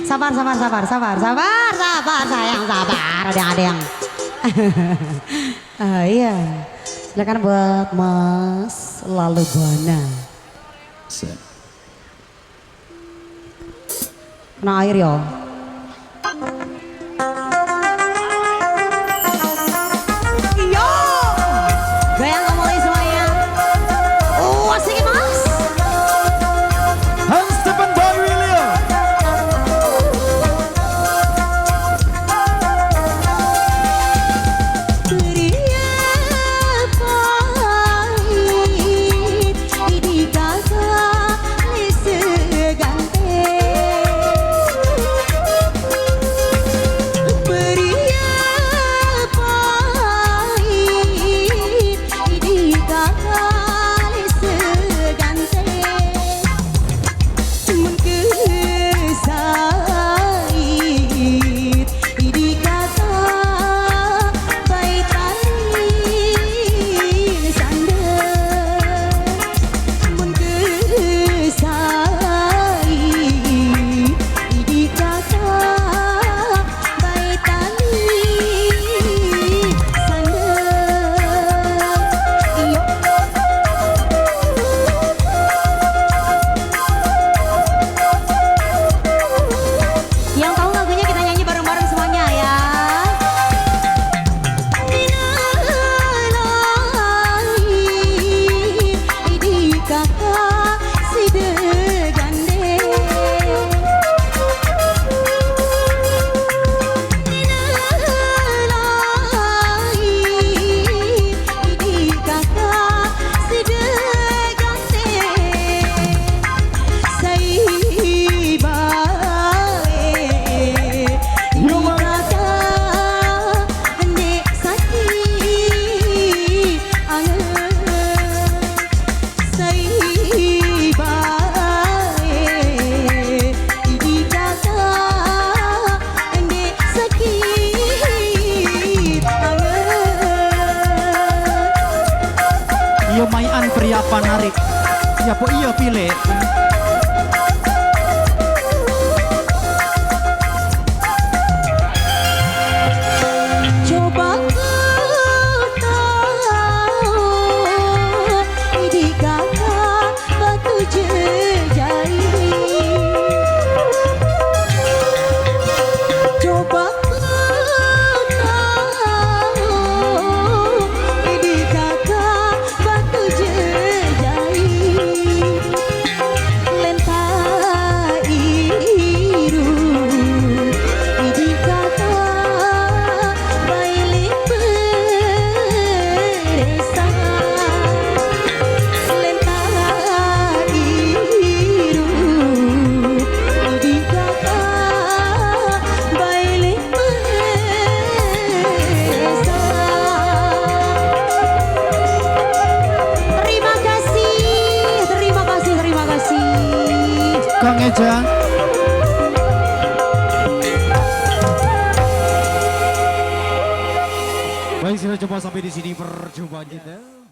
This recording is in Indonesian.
Sabar sayang, sabar adeng-adeng. Iya, silakan buat Mas Lalu Buana. Kena air ya. Yo, goyang kembali semuanya. Oh, asik Mas. Hans Stephen Boy William. Yo mayan pria panarik. Ya po iya pilih. Coba kau tahu ini kakak batu jejai. Coba kau tahu ini kakak batu jejai. Lentai iru ini kakak bailik beresa. Lentai iru ini kakak bailik beresa. Terima kasih. Kang Eja. Baik, sudah coba sampai di sini perjumpaan kita.